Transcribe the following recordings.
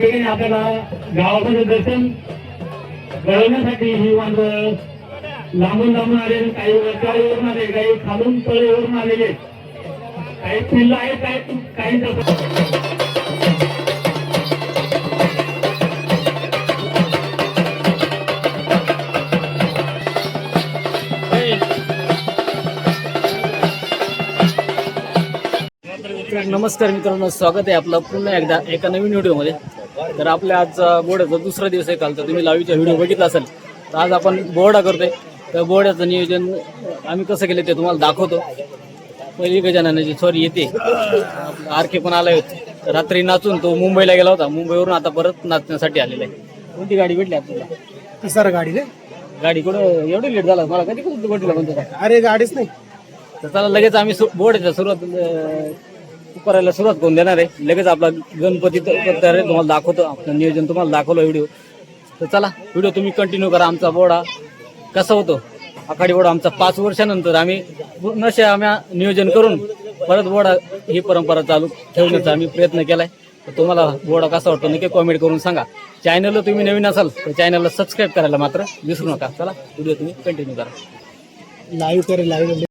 आपल्याला गावामध्ये दर्शन घडवण्यासाठी ही माणसं लांबून लांबून आलेले, काही वरच्यावरून आले, काही खालून तळेवरून आलेले, काही पिल्लं आहेत, काही नमस्कार मित्रांनो, स्वागत आहे आपलं पुन्हा एकदा एका नवीन व्हिडिओमध्ये. तर आपल्या आजचा बोर्डाचा दुसरा दिवस आहे. काल तर तुम्ही लाईव्हचा व्हिडिओ बघितला असेल. तर आज आपण बोर्डा करतोय. तर बोर्डाचं नियोजन आम्ही कसं केलं ते तुम्हाला दाखवतो. पहिली गजाननाची सॉरी येते आरके पण आला होता. रात्री नाचून तो मुंबईला गेला होता. मुंबईवरून आता परत नाचण्यासाठी आलेला आहे. कोणती गाडी भेटली आपल्याला? तिसरा गाडी रे. गाडी कुठं एवढी लेट झाला मला कधी कुठं भेटला म्हणतो. अरे गाडीच नाही. तर चला लगेच आम्ही बोर्डाच्या सुरुवात करायला सुरुवात करून देणार आहे. लगेच आपला गणपती तुम्हाला दाखवतो. आपलं नियोजन तुम्हाला दाखवलं व्हिडिओ. तर चला व्हिडिओ तुम्ही कंटिन्यू करा. आमचा बोर्डा कसा होतो आखाडी बोर्डा आमचा 5 वर्षानंतर आम्ही पूर्णशे आम्ही नियोजन करून परत बोर्डा ही परंपरा चालू ठेवण्याचा आम्ही प्रयत्न केलाय. तर तुम्हाला बोर्डा कसा वाटतो नक्की कॉमेंट करून सांगा. चॅनलला तुम्ही नवीन असाल तर चॅनलला सबस्क्राईब करायला मात्र विसरू नका. चला व्हिडिओ तुम्ही कंटिन्यू करा. लाईव्ह करे लाईव्ह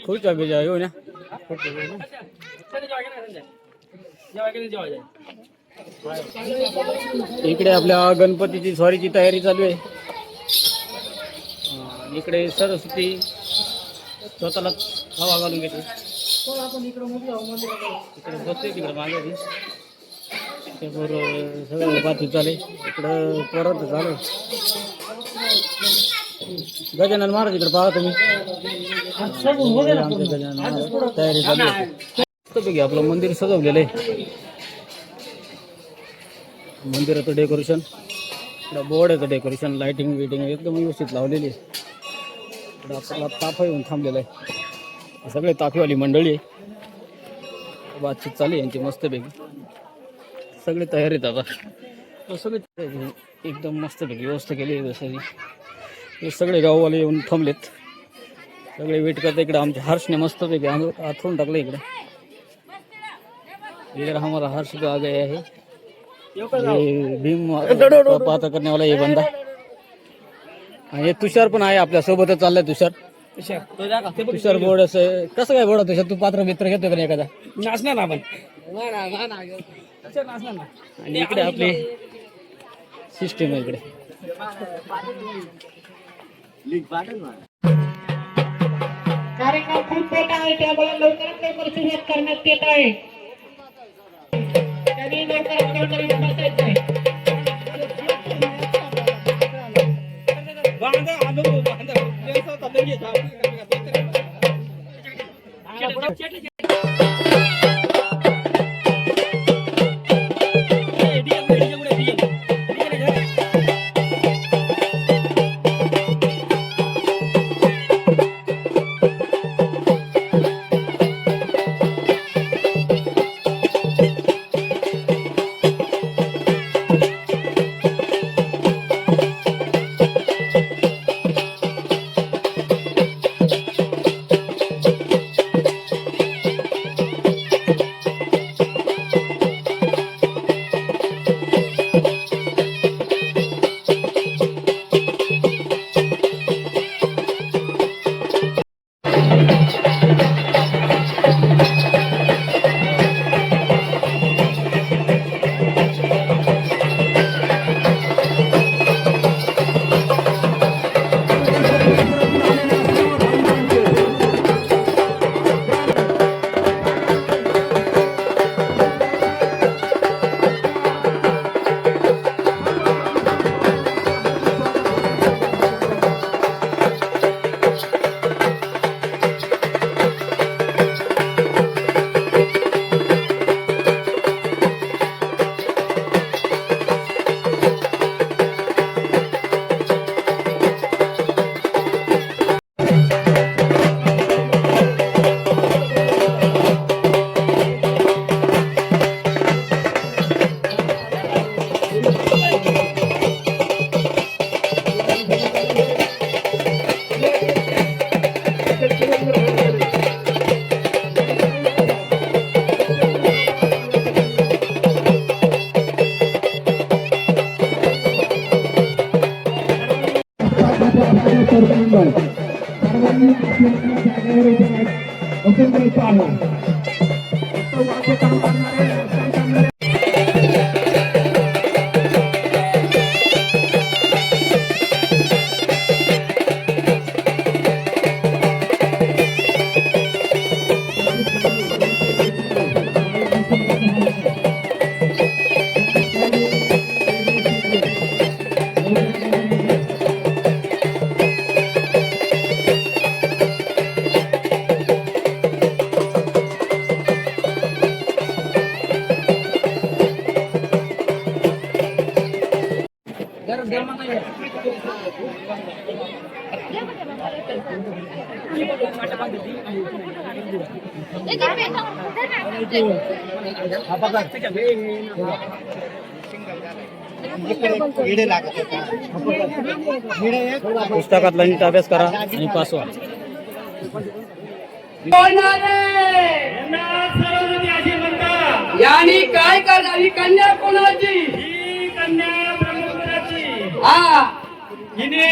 खुर्च्या बिजा येऊ ना. इकडे आपल्या गणपतीची स्वारीची तयारी चालू आहे. इकडे सरस्वती स्वतःला हवा घालून घेते. इकडे बसते तिकडे मागे सगळं बातमी चालू आहे. इकडं परत चालू गजानन महाराज इकडे पाहा तुम्ही. गजानन महाराज तयारी चालू आहे. आपलं मंदिर सजवलेलं आहे. मंदिराचं डेकोरेशन बोर्डाचं डेकोरेशन लाइटिंग विटिंग एकदम व्यवस्थित लावलेली आहे. इकडं आपल्याला ताफा येऊन थांबलेला आहे. सगळे ताफेवाली मंडळी आहे. बातचीत चालू आहे यांची मस्तपैकी. सगळे तयारीत आता सगळे एकदम मस्तपैकी व्यवस्था केली आहे. हे सगळे गाववाले येऊन थांबलेत. सगळे वेट करतात. इकडे आमच्या हर्षने मस्तपैकी आथरून टाकलं. इकडे हमारा हर्ष जो आ गया है. ये भीम पात्र करने वाला ये बंदा. आणि हे तुषार पण आहे आपल्या सोबतच चाललाय. तुषार बोर्ड असं कसं काय बोर्ड तुषार तू पात्र मित्र घेतो का एखादा? नाचणार आपण. आणि इकडे आपली सिस्टीम आहे. इकडे कार्यक्रम खूप मोठा आहे. त्यामुळे लवकरात लवकर सुरुवात करण्यात येत आहे. त्यांनी लवकरात बसायचं आहे. मैदानात असून द्यायचं आहे. तो वाद्य काम करणारे काय करणारे पुस्तकातला नीट अभ्यास करा आणि पास व्हा. यानी काय करणारी कन्या कोणाची? ही कन्या ब्रह्मपुराची. हा हिने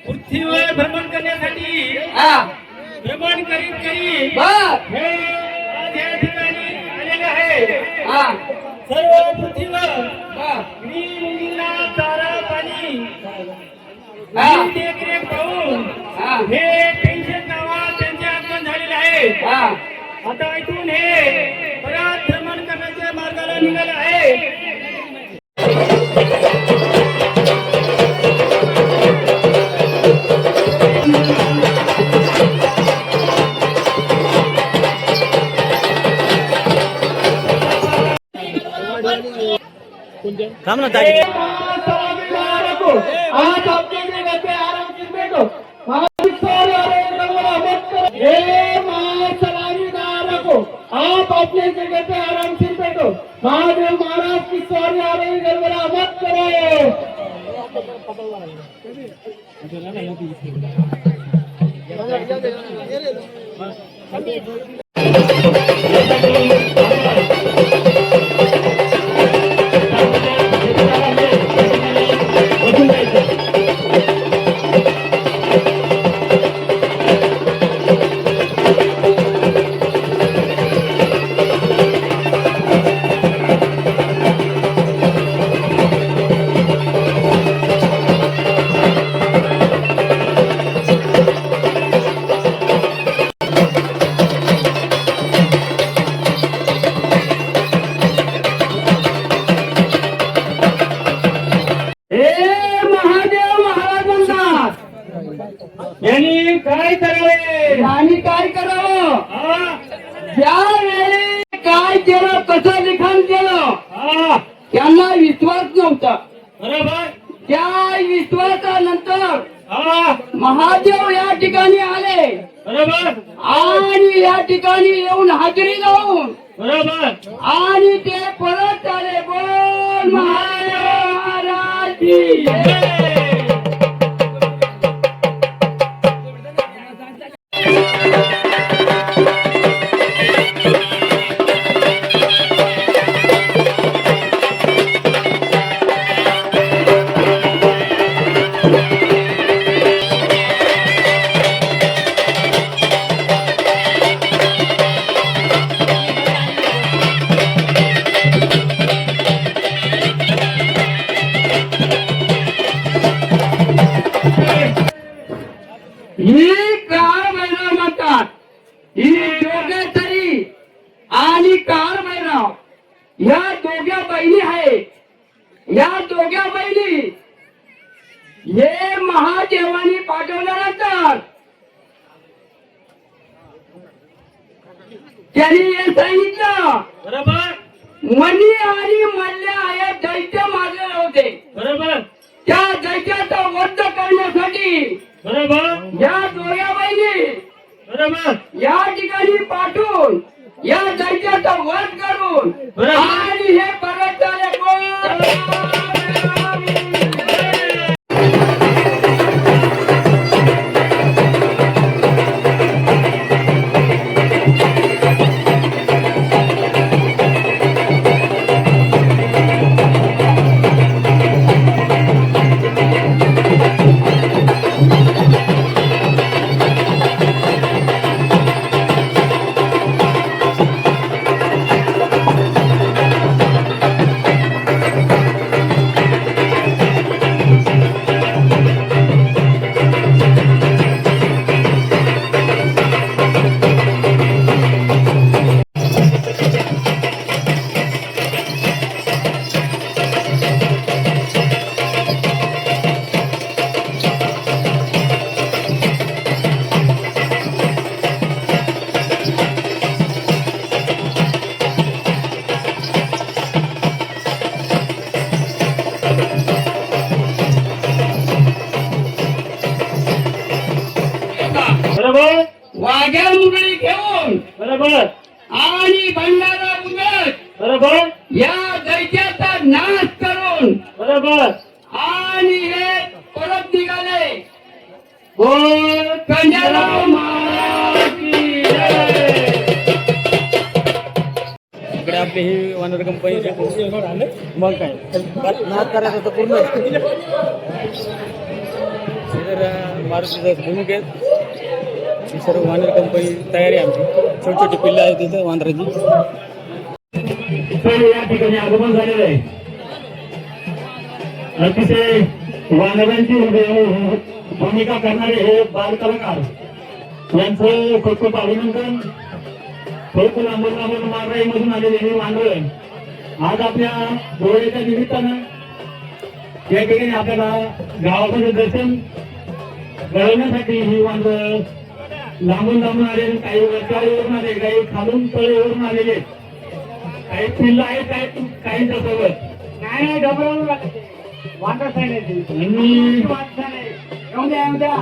पृथ्वीवर भ्रमण करण्यासाठी हा भ्रमण करीत बर हे आज या ठिकाणी आलेले आहे. हा सर्व पृथ्वीवर बर मी मुलीला चारा पाणी हा. ही देखरेख पाहून हा. हे पेन्शन गावात त्यांचे आगमन झालेले आहे. हा आता इथून हे परत भ्रमण करण्याच्या मार्गाला निघाले आहे. थांब ना ताजी. आज आपके घर पे आराम किस बैठो हे सलामीदार को आप अपने जगह पे आराम से बैठो. महादेव महाराज की सवारी आ रही गड़बड़ा मत करो. यांनी काय करावे? आणि काय करावं? हा, ज्यावेळी काय केलं, कसं लिखाण केलं, हा, त्यांना विश्वास नव्हता. बरोबर. त्या विश्वासानंतर हा, महादेव या ठिकाणी आले बरोबर. आणि या ठिकाणी येऊन हाजरी लावून बरोबर. आणि ते परत आले. बोल महादेव महाराज की जय. ही कार मैराव म्हणतात. ही दोघे तरी आणि कार मैराव या दोघ्या बहिणी आहेत. या दोघ्या बहिणी हे महादेवानी पाठवल्यानंतर त्यांनी हे सांगितलं, बरोबर. मनी आणि मल्ल्या या दैत्य मारलेले होते. बरोबर. त्या दैत्याचा वध करण्यासाठी बरोबर. या दोघ्या बहिणी बरोबर. या ठिकाणी पाठवून या दैत्याचा वध करून बरोबर. आणि हे परत आले. लुगडी घेऊन बरोबर आणि भंडारा उदक बरोबर या दैत्याचा नाश करून बरोबर आणि हे परत निघाले. बोल खंडेराव महाराज की जय. इकडे आपली ही वानर कंपनी मग काय नाद करायचं होतं पूर्ण. इधर मारुतीचं भूमिक आहेत. ही सर्व वानर कंपनी तयारी आहे आमची. छोटी छोटी पिल्लं आहेत तिथं वानराची. तर या ठिकाणी आगमन झालेलं आहे. अतिशय वानरांची भूमिका करणारे हे बालकलाकार यांचं खूप खूप अभिनंदन. खूप लांबून लांबून मारवाईमधून आलेले हे वानर आज आपल्या डोळ्याच्या निमित्तानं या ठिकाणी आपल्याला गावामध्ये दर्शन घडवण्यासाठी ही वानर लांबून लांबून आलेले, काही वरच्यावरून आले, काही खालून तळेवरून आलेले, काही पिल्लं आहेत, काहींच्या सोबत नाही डबल वाटर सांगायची आणि येऊ द्या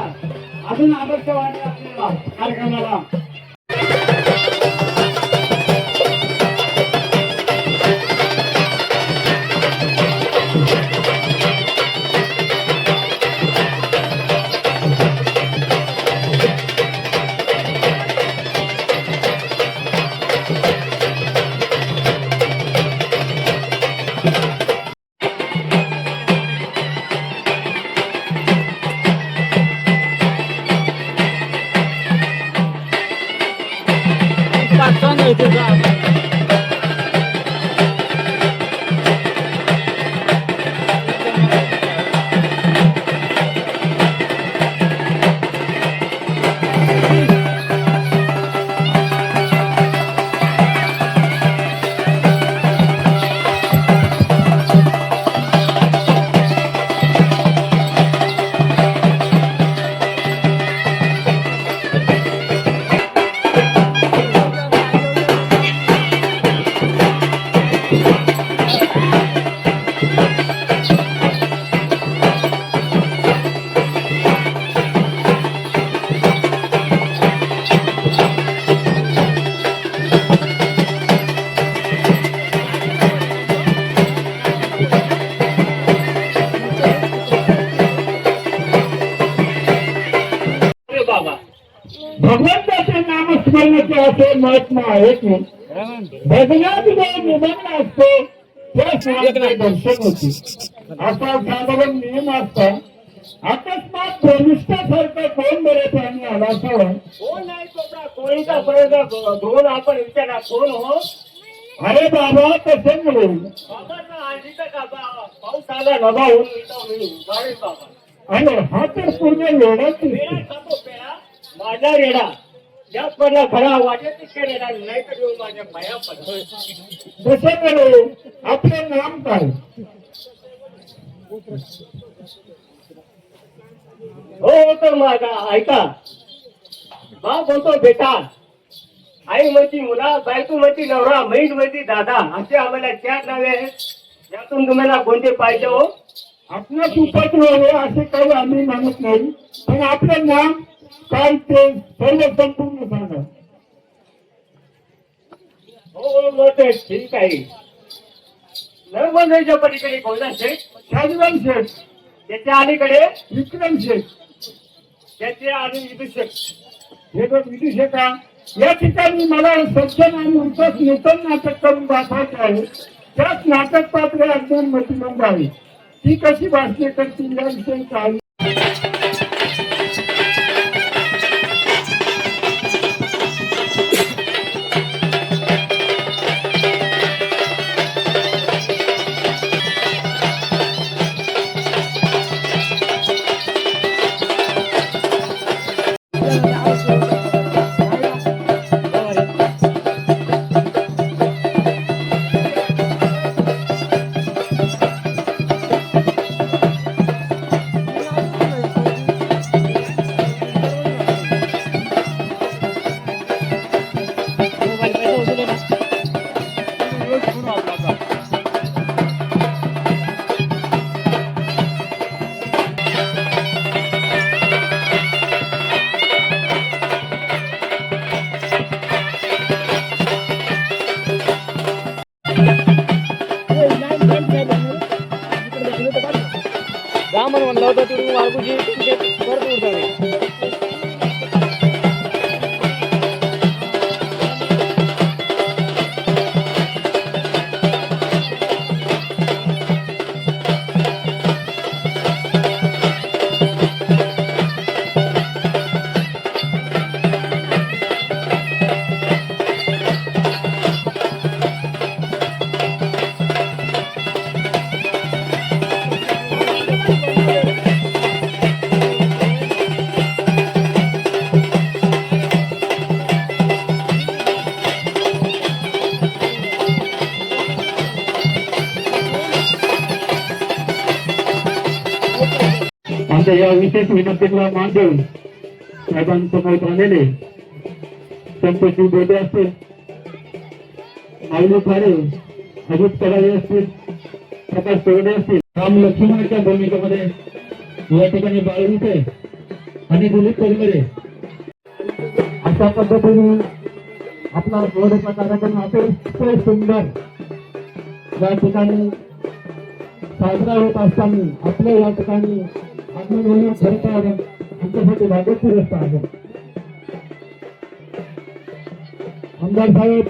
अजून आदर्श वाटत आपल्याला कार्यक्रमाला. भगवंताचे नामस्मरणाचे असे महात्मा आहे की भजनात जो निमग्न असतो त्याच नामाचे दर्शन होते असा साधारण नियम असता. अकस्मात भ्रमिष्ठासारखा कोण बरे प्राणी आला असावा. कोण नाही कोणीचा प्रयोग घेऊन आपण विचारा कोण हो. अरे बाबा तसं मिळेल पाऊस आला नभा होऊन बाबा आणि हा तर पूर्ण वेळाच माझा रेडा या पडला खरा वाटेल तितक्या रेडा नाही तर येऊन माझ्या पाया पडतो. जसं मिळेल. आपले नाम काय. हो तर माझा ऐका बा बोलतो बेटा. आई म्हणती मुला, बायको म्हणती नवरा, बहीण म्हणती दादा, असे आम्हाला 4 नावे आहेत. यातून तुम्हाला कोणते पाहिजे हो. आपलं उपद्रव असे काही आम्ही मानत नाही, पण आपलं नाम काय ते सर्व संपूर्ण सांगा. हो मग ठीक आहे. नर्मदेच्या पलीकडे कोणता शेठ, शाजीवान शेठ, त्याच्या अलीकडे विक्रम शेठ, त्याचे आणि विदूषक. हे बघ विदूषका. या ठिकाणी मला सज्जन आणि उत्तम नूतन नाटक करून दाखवायचे आहे. त्याच नाटक पात्र अज्ञान मतिमंद आहे. ती कशी भाषणे करतील याविषयी काही बायकोची परत उडतात. आमच्या या विशेष विनंतीला मान देऊन साहेबांसमोर आलेले संपशी बोलले असतील, माऊली खाडे, अजित कडाळे असतील, प्रकाश तोरडे असतील, राम लक्ष्मणाच्या भूमिकेमध्ये या ठिकाणी बाळविते आणि दिलीप तोरमरे अशा पद्धतीने आपला जोडचा कार्यक्रम अतिशय सुंदर या ठिकाणी साजरा होत असताना आपल्या या ठिकाणी आगमन होणं खरं तर आमच्यासाठी भाग्याची गोष्ट आहे. आमदार साहेब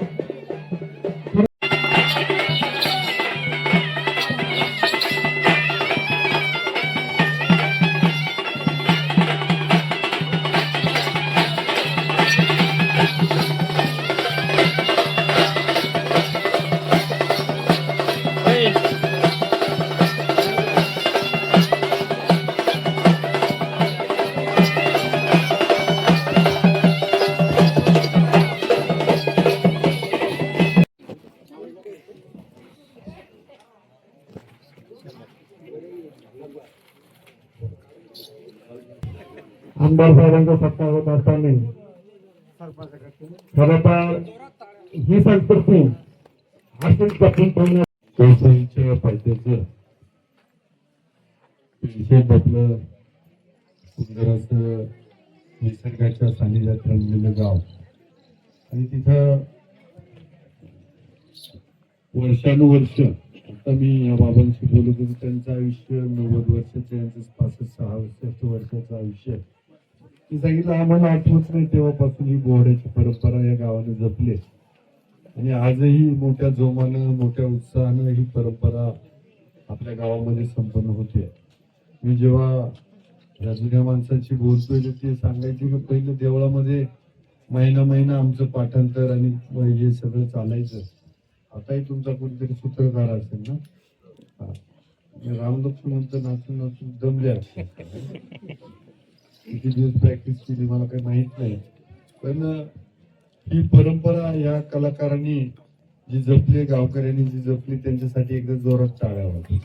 आमदार साहेबांचा सत्कार होत असताना खरं तर ही संस्कृती अशीच जपून ठेवण्यात कोळसांच्या पायथ्याचं पेशेंट आपलं सुंदर असं निसर्गाच्या सानिध्यात रमलेलं गाव आणि तिथं वर्षानुवर्ष आता मी या बाबांशी बोलत होतो, त्यांचं आयुष्य 90 वर्षाचं, यांचं 65-66 वर्षाचं आयुष्य. ते सांगितलं आम्हाला आठवत नाही तेव्हापासून ही बोहड्याची परंपरा या गावाने जपली आणि आजही मोठ्या जोमानं मोठ्या उत्साहानं ही परंपरा आपल्या गावामध्ये संपन्न होते. मी जेव्हा या जुन्या माणसाची बोलतोय ते सांगायचे की पहिलं देवळामध्ये महिना आमचं पाठांतर आणि हे सगळं चालायचं. आताही तुमचा कोणतरी सूत्रधार असेल ना, रामलक्ष्मणचं नाचून दमल्या. किती दिवस प्रॅक्टिस केली मला काही माहित नाही, पण ही परंपरा या कलाकारांनी जी जपली, गावकऱ्यांनी जी जपली, त्यांच्यासाठी एकदा जोरात टाळ्या होत्या.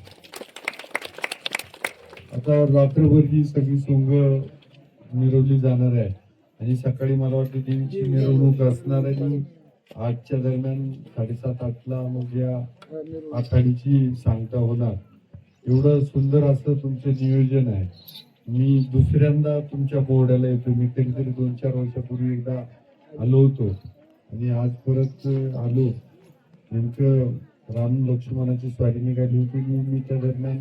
आता रात्रभर ही सगळी सोंग मिरवली जाणार आहे आणि सकाळी मला वाटतं देवीची मिरवणूक असणार आहे. 8च्या दरम्यान 7:30-8ला मग या आखाडीची सांगता होणार. एवढं सुंदर असं तुमचं नियोजन आहे. मी दुसऱ्यांदा तुमच्या बोर्डाला येतो. मी कधीतरी 2-4 वर्षापूर्वी एकदा आलो होतो आणि आज परत आलो. नेमकं राम लक्ष्मणाची स्वारी निघाली होती. मी त्या दरम्यान